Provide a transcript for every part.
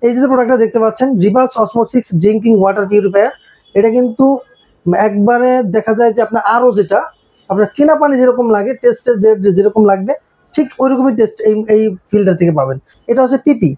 এই যে প্রোডাক্টটা দেখতে পাচ্ছেন reverse osmosis drinking water purifier, এটা কিন্তু একবারে দেখা যায় যে আপনার আরও যেটা আপনার কেনা পানি যেরকম লাগে টেস্টে যেরকম লাগবে ঠিক ওইরকমই টেস্ট এই ফিল্টার থেকে পাবেন। এটা হচ্ছে পিপি।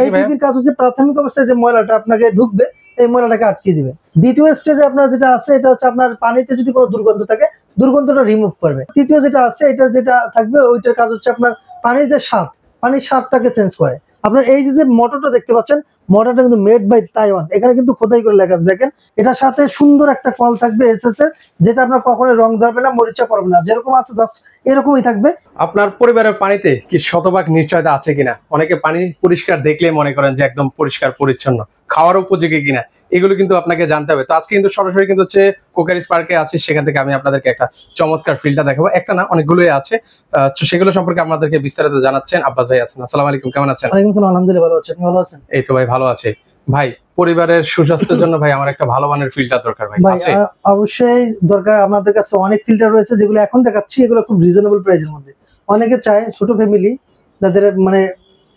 এই পিপির কাজ হচ্ছে প্রাথমিক অবস্থায় যে ময়লাটা আপনাকে ঢুকবে এই ময়লাটাকে আটকে দিবে। দ্বিতীয় স্টেজে আপনার যেটা আছে এটা হচ্ছে আপনার পানিতে যদি কোনো দুর্গন্ধ থাকে দুর্গন্ধটা রিমুভ করবে। তৃতীয় যেটা আছে এটা যেটা থাকবে ওইটার কাজ হচ্ছে আপনার পানির যে স্বাদ, পানির স্বাদটাকে চেঞ্জ করে। আপনার এই যে মোটরটা দেখতে পাচ্ছেন, মোটরটা কিন্তু মেড বাই তাইওয়ান, এখানে কিন্তু খোদাই করে লেখা আছে দেখেন। এটার সাথে সুন্দর একটা কল থাকবে এসএস এর, যেটা আপনার কখনো রং ধরবে না, মরিচা পড়বে না, যেরকম আছে জাস্ট এরকমই থাকবে। আপনার পরিবারের পানিতে কি শতভাগ নিশ্চয়তা আছে কিনা? অনেকে পানি পরিষ্কার দেখলে মনে করেন যে একদম পরিষ্কার পরিচ্ছন্ন, খাওয়ার উপযোগী কিনা, এগুলো কিন্তু আপনাকে জানতে হবে। তো আজকে কিন্তু সরাসরি কিন্তু হচ্ছে কোকারিস পার্কে আছি, সেখান থেকে আমি আপনাদেরকে একটা চমৎকার ফিল্টার দেখাবো। একটা না, অনেকগুলোই আছে, সেগুলো সম্পর্কে আপনাদেরকে বিস্তারিত জানাচ্ছেন আব্বাস ভাই আছেন। আসসালামু আলাইকুম, কেমন আছেন? ওয়ালাইকুম আসসালাম, আলহামদুলিল্লাহ ভালো আছি, আপনি ভালো আছেন? এই তো ভাই ভালো আছে। ভাই, পরিবারের সুস্বাস্থ্যের জন্য ভাই আমার একটা ভালো মানের ফিল্টার দরকার ভাই। অবশ্যই দরকার। আপনাদের কাছে অনেক ফিল্টার রয়েছে যেগুলো এখন দেখাচ্ছি, এগুলো খুব রিজনেবল প্রাইসের মধ্যে। অনেকে চায় ছোট ফ্যামিলি যাদের মানে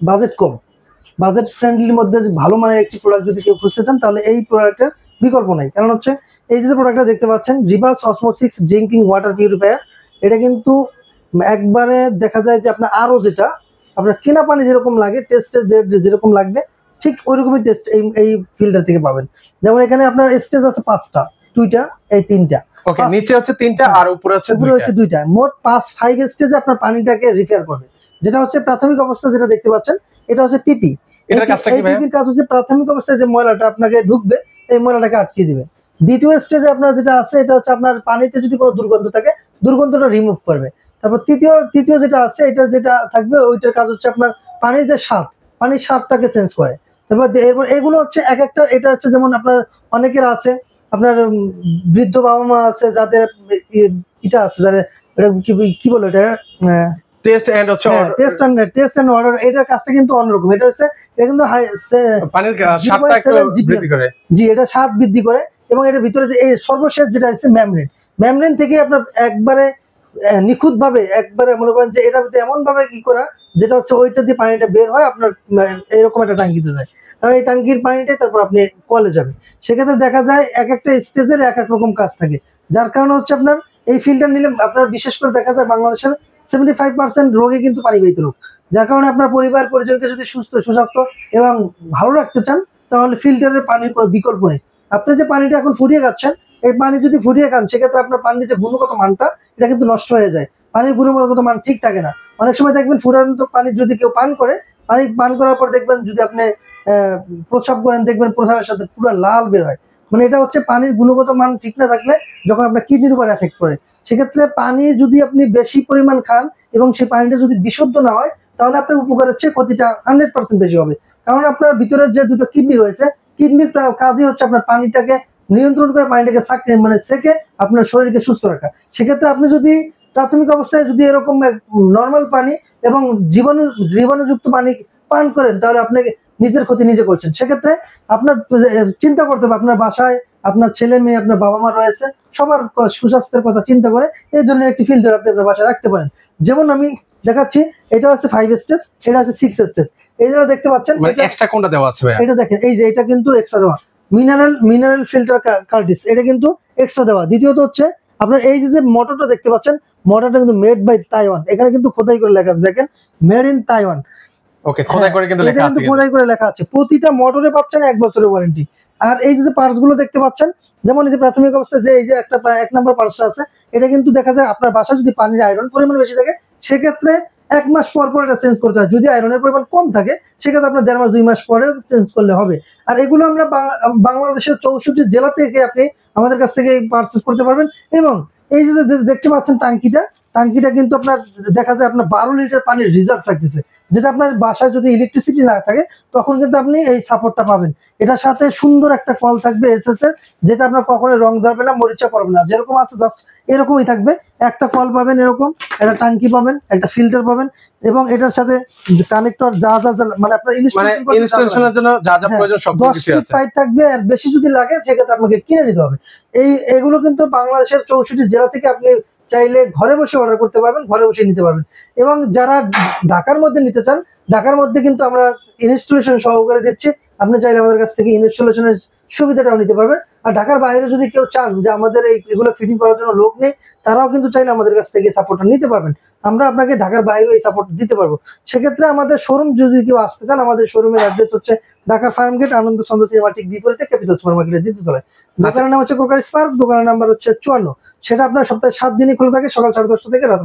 বাজেট কম, বাজেট ফ্রেন্ডলির মধ্যে ভালো মানের একটি প্রোডাক্ট যদি কেউ খুঁজতে চান তাহলে এই প্রোডাক্টের বিকল্প নাই। কারণ হচ্ছে এই যে প্রোডাক্টটা দেখতে পাচ্ছেন reverse osmosis drinking water purifier, এটা কিন্তু একবারে দেখা যায় যে আপনার আরও যেটা আপনার কেনা পানি যেরকম লাগে টেস্টে যেরকম লাগবে ঠিক ওইরকমই টেস্ট এই ফিল্টার থেকে পাবেন। যেমন এখানে আপনার স্টেজ আছে 5টা, 2টা, এই 3টা। ওকে, নিচে হচ্ছে 3টা আর উপরে হচ্ছে 2টা, মোট 5 স্টেজে আপনার পানিটাকে রিফিল করবে। যেটা হচ্ছে প্রাথমিক অবস্থা যেটা দেখতে পাচ্ছেন এটা হচ্ছে পিপি। এটার কাজটা কি ভাই? পিপির কাজ হচ্ছে প্রাথমিক অবস্থায় যে ময়লাটা আপনাকে ঢুকবে এই ময়লাটাকে আটকে দিবে। দ্বিতীয় স্টেজে আপনার যেটা আছে এটা হচ্ছে আপনার পানিতে যদি কোনো দুর্গন্ধ থাকে দুর্গন্ধটা রিমুভ করবে। তারপর তৃতীয় যেটা আছে এটা যেটা থাকবে ওইটার কাজ হচ্ছে আপনার পানির যে স্বাদ, পানির স্বাদটাকে চেঞ্জ করে। এরপর এগুলো হচ্ছে এক একটা, এটা হচ্ছে যেমন আপনার অনেকের আছে আপনার বৃদ্ধ বাবা মা আছে যাদের এটা আছে, যাদের কি বলে এটা টেস্ট এন্ড হচ্ছে টেস্ট এন্ড অর্ডার, এটার কাজটা কিন্তু অন্যরকম। এটা হচ্ছে এটা কিন্তু পানির স্বাদটা একটু বৃদ্ধি করে। জি, এটা স্বাদ বৃদ্ধি করে। এবং এটার ভিতরে যে এই সর্বশেষ যেটা হচ্ছে মেমব্রেন থেকে আপনার একবারে নিখুঁত ভাবে একবারে মনে করেন যে এটার ভিতরে এমন ভাবে কি করা যেটা হচ্ছে ওইটা দিয়ে পানিটা বের হয় আপনার এরকম একটা টাঙ্কিতে যায়। কারণ এই টাঙ্কির পানিটাই তারপর আপনি কলে যাবে। সেক্ষেত্রে দেখা যায় এক একটা স্টেজের এক এক রকম কাজ থাকে, যার কারণে হচ্ছে আপনার এই ফিল্টার নিলে আপনার বিশেষ করে দেখা যায় বাংলাদেশের 75% রোগী কিন্তু পানিবাহিত রোগ। যার কারণে আপনার পরিবার পরিজনকে যদি সুস্বাস্থ্য এবং ভালো রাখতে চান তাহলে ফিল্টারের পানির কোনো বিকল্প নেই। আপনি যে পানিটা এখন ফুটিয়ে খাচ্ছেন এই পানি যদি ফুটিয়ে খান সেক্ষেত্রে আপনার পানির যে গুণগত মানটা এটা কিন্তু নষ্ট হয়ে যায়, পানির গুণগত মান ঠিক থাকে না। অনেক সময় দেখবেন ফুটান্ত পানি যদি কেউ পান করে, পানি পান করার পর দেখবেন যদি আপনি প্রস্রাব করেন দেখবেন প্রস্রাবের সাথে পুরো লাল বের হয়। মানে এটা হচ্ছে পানির গুণগত মান ঠিক না থাকলে যখন আপনার কিডনির উপর এফেক্ট করে। সেক্ষেত্রে পানি যদি আপনি বেশি পরিমাণ খান এবং সেই পানিটা যদি বিশুদ্ধ না হয় তাহলে আপনার উপকারের চেয়ে ক্ষতিটা 100% বেশি হবে। কারণ আপনার ভিতরে যে দুটো কিডনি রয়েছে, কিডনির কাজই হচ্ছে আপনার পানিটাকে নিয়ন্ত্রণ করে পানিটাকে সেকে আপনার শরীরকে সুস্থ রাখা। সেক্ষেত্রে আপনি যদি প্রাথমিক অবস্থায় যদি এরকম নর্মাল পানি এবং জীবাণুযুক্ত পানি পান করেন তাহলে আপনাকে নিজের ক্ষতি নিজে করছেন। সেক্ষেত্রে আপনার চিন্তা করতে হবে আপনার বাসায় আপনার ছেলে মেয়ে আপনার বাবা মা রয়েছে, সবার সুস্বাস্থ্যের কথা চিন্তা করে এই ধরনের একটি ফিল্টার আপনি আপনার বাসায় রাখতে পারেন। যেমন আমি দেখাচ্ছি, এটা হচ্ছে 5 স্টেজ, এটা হচ্ছে 6 স্টেজ। এই যে দেখতে পাচ্ছেন এক্সট্রা কোনটা দেওয়া আছে ভাই? এটা দেখেন, এই যে এটা কিন্তু এক্সট্রা দেওয়া মিনারেল ফিল্টার কার্টিস, এটা কিন্তু এক্সট্রা দেওয়া। দ্বিতীয়ত হচ্ছে আপনার এই যে মোটরটা দেখতে পাচ্ছেন, মোটরটা কিন্তু মেড বাই তাইওয়ান, এখানে কিন্তু খোদাই করে লেখা আছে দেখেন, মেড ইন তাইওয়ান। ওকে, খোদাই করে কিন্তু লেখা আছে, খোদাই করে লেখা আছে। প্রতিটা মোটরে পাচ্ছেন 1 বছরের ওয়ারেন্টি। আর এই যে পার্টস গুলো দেখতে পাচ্ছেন, যেমন এই যে প্রাথমিক অবস্থায় যে এই যে একটা 1 নম্বর পার্টসটা আছে, এটা কিন্তু দেখা যায় আপনার বাসায় যদি পানির আয়রন পরিমাণ বেশি থাকে সেক্ষেত্রে 1 মাস পর এটা চেঞ্জ করতে হয়। যদি আয়রনের পরিমাণ কম থাকে সেক্ষেত্রে আপনার 1.5 মাস 2 মাস পরে চেঞ্জ করলে হবে। আর এগুলো আমরা বাংলাদেশের 64 জেলা থেকে আপনি আমাদের কাছ থেকে পারচেজ করতে পারবেন। এবং এই যে দেখতে পাচ্ছেন টাঙ্কিটা কিন্তু আপনার দেখা যায় আপনার 12 লিটার পানির রিজার্ভ থাকতেছে, যেটা আপনার বাসায় যদি ইলেকট্রিসিটি না থাকে তখন কিন্তু আপনি এই সাপোর্টটা পাবেন। এটার সাথে সুন্দর একটা কল থাকবে এসএস এর, যেটা আপনার কখনো রং ধরবে না, মরিচা পড়বে না, যেরকম আছে জাস্ট এরকমই থাকবে। একটা কল পাবেন, এরকম একটা টাঙ্কি পাবেন, একটা ফিল্টার পাবেন এবং এটার সাথে কানেক্টর যা মানে আপনার ইনস্টলেশনের জন্য যা যা প্রয়োজন সব কিছু আছে। পাইপ থাকবে। আর বেশি যদি লাগে সেক্ষেত্রে আপনাকে কিনে নিতে হবে। এগুলো কিন্তু বাংলাদেশের 64 জেলা থেকে আপনি চাইলে ঘরে বসে অর্ডার করতে পারবেন, ঘরে বসে নিতে পারবেন। এবং যারা ঢাকার মধ্যে নিতে চান ঢাকার মধ্যে কিন্তু আমরা ইনস্টলেশন সহকারে দিচ্ছি। আপনি চাইলে আমাদের কাছ থেকে ইনস্টলেশনের সুবিধাটাও নিতে পারবেন। আর ঢাকার বাইরে যদি কেউ চান যে আমাদের এগুলো ফিটিং করার জন্য লোক নেই, তারাও কিন্তু চাইলে আমাদের কাছ থেকে সাপোর্টটা নিতে পারবেন। আমরা আপনাকে ঢাকার বাইরেও এই সাপোর্ট দিতে পারবো। সেক্ষেত্রে আমাদের শোরুম যদি কেউ আসতে চান, আমাদের শোরুমের অ্যাড্রেস হচ্ছে ঢাকার ফার্ম গেট, আনন্দ চন্দ্র সিনেমা ঠিক বিপরীতে ক্যাপিটাল সুপার মার্কেটের দ্বিতীয়তলায়। দোকানের নাম হচ্ছে ক্রোকারি স্পার্ক, দোকানের নাম্বার হচ্ছে 54। সেটা আপনার সপ্তাহে 7 দিনই খোলা থাকে, সকাল 10:30 থেকে রাত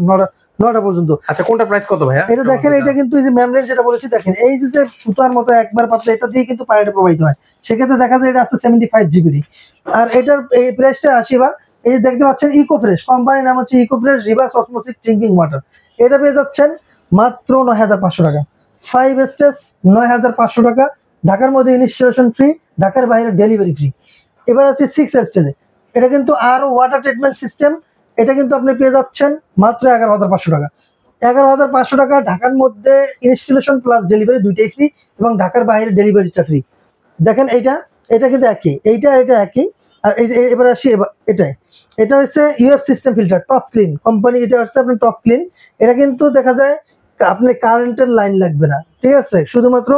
9টা পর্যন্ত। আচ্ছা, কোনটা প্রাইস কত ভাইয়া? এটা দেখেন, এটা কিন্তু এই যে মেমব্রেন যেটা বলেছি, দেখেন এই যে সুতার মতো একবার পাতলা, এটা দিয়ে কিন্তু পানিটা প্রবাহিত হয়। সেক্ষেত্রে দেখা যায় এটা আছে 75 জিবি। আর এটার এই প্রাইসটা 80 বার। এই যে দেখতে পাচ্ছেন ইকো ফ্রেশ, কোম্পানির নাম হচ্ছে Eco Fresh reverse osmosis drinking water. এটা পেয়ে যাচ্ছেন মাত্র 9500 টাকা। 5 স্টেজ 9500 টাকা। ঢাকার মধ্যে ইনস্টলেশন ফ্রি, ঢাকার বাইরে ডেলিভারি ফ্রি। এবার আছে 6 স্টেজে, এটা কিন্তু আর ওয়াটার ট্রিটমেন্ট সিস্টেম। এটা কিন্তু আপনি পেয়ে যাচ্ছেন মাত্র 11,500 টাকা। 11,500 টাকা। ঢাকার মধ্যে ইনস্টলেশন প্লাস ডেলিভারি দুইটাই ফ্রি, এবং ঢাকার বাইরে ডেলিভারিটা ফ্রি। দেখেন এটা কিন্তু একই, এটা একই। আর এই যে এবার আসি এটাই, এটা হচ্ছে UF system filter top clean company. এটা হচ্ছে আপনার টপ ক্লিন। এটা কিন্তু দেখা যায় আপনি কারেন্টের লাইন লাগবে না, ঠিক আছে? শুধুমাত্র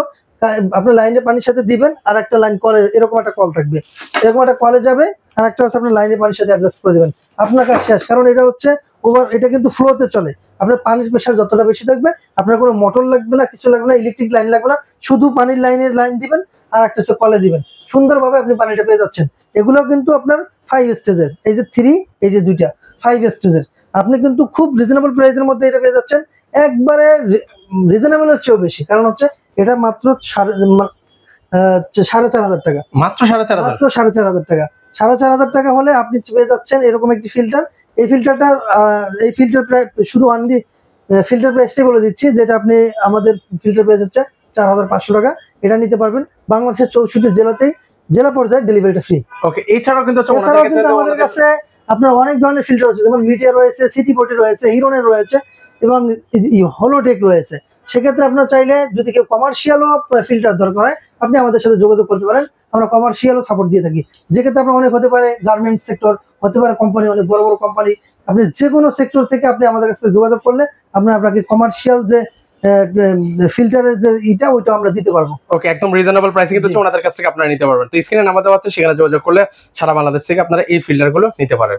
আপনার লাইনে পানির সাথে দিবেন, আর একটা লাইন কলে, এরকম একটা কল থাকবে, এরকম একটা কলে যাবে, আর একটা হচ্ছে আপনার লাইনে পানির সাথে অ্যাডজাস্ট করে দেবেন। আপনার কাজ শেষ। কারণ এটা হচ্ছে এটা কিন্তু ফ্লোতে চলে। আপনার পানির প্রেশার যতটা বেশি থাকবে, আপনার কোনো মোটর লাগবে না, কিছু লাগবে না, ইলেকট্রিক লাইন লাগবে না। শুধু পানির লাইন দিবেন, আর একটা হচ্ছে কলে দিবেন। সুন্দরভাবে আপনি পানিটা পেয়ে যাচ্ছেন। এগুলো কিন্তু আপনার 5 স্টেজের, এই যে 3, এই যে 2টা 5 স্টেজের। আপনি কিন্তু খুব রিজনেবল প্রাইসের মধ্যে এটা পেয়ে যাচ্ছেন। একবারে রিজনেবলের চেয়েও বেশি, কারণ হচ্ছে এটা মাত্র 4,500 টাকা। মাত্র 4,500? মাত্র 4,500 টাকা। 4,500 টাকা হলে আপনি পেয়ে যাচ্ছেন এরকম একটি ফিল্টার। এই ফিল্টারটা এই ফিল্টার প্রায় শুধু অনলি ফিল্টার প্রাইসটাই বলে দিচ্ছি, যেটা আপনি আমাদের ফিল্টার প্রাইস হচ্ছে 4,500 টাকা। এটা নিতে পারবেন বাংলাদেশের 64 জেলাতেই, জেলা পর্যায়ে ডেলিভারিটা ফ্রি। ওকে, এছাড়াও কিন্তু এছাড়াও কিন্তু আমাদের কাছে আপনার অনেক ধরনের ফিল্টার রয়েছে, যেমন মিডিয়া রয়েছে, সিটি পোর্টি রয়েছে, হিরনের রয়েছে, এবং হলোটেক রয়েছে। সেক্ষেত্রে আপনার চাইলে যদি কেউ কমার্শিয়ালও ফিল্টার দরকার হয়, আপনি আমাদের সাথে যোগাযোগ করতে পারেন। আমরা কমার্শিয়ালও সাপোর্ট দিয়ে থাকি। যেক্ষেত্রে আপনার অনেক হতে পারে গার্মেন্টস সেক্টর, হতে পারে কোম্পানি, অনেক বড় বড় কোম্পানি। আপনি যে কোনো সেক্টর থেকে আপনি আমাদের কাছে যোগাযোগ করলে আপনাকে কমার্শিয়াল যে ফিল্টারের যে ওইটা আমরা দিতে পারবো। ওকে, একদম রিজনেবল প্রাইসে কিন্তু ওনাদের কাছ থেকে আপনারা নিতে পারবেন। তো স্ক্রিনে নাম্বার দেওয়া আছে, সেখানে যোগাযোগ করলে সারা বাংলাদেশ থেকে আপনারা এই ফিল্টারগুলো নিতে পারেন।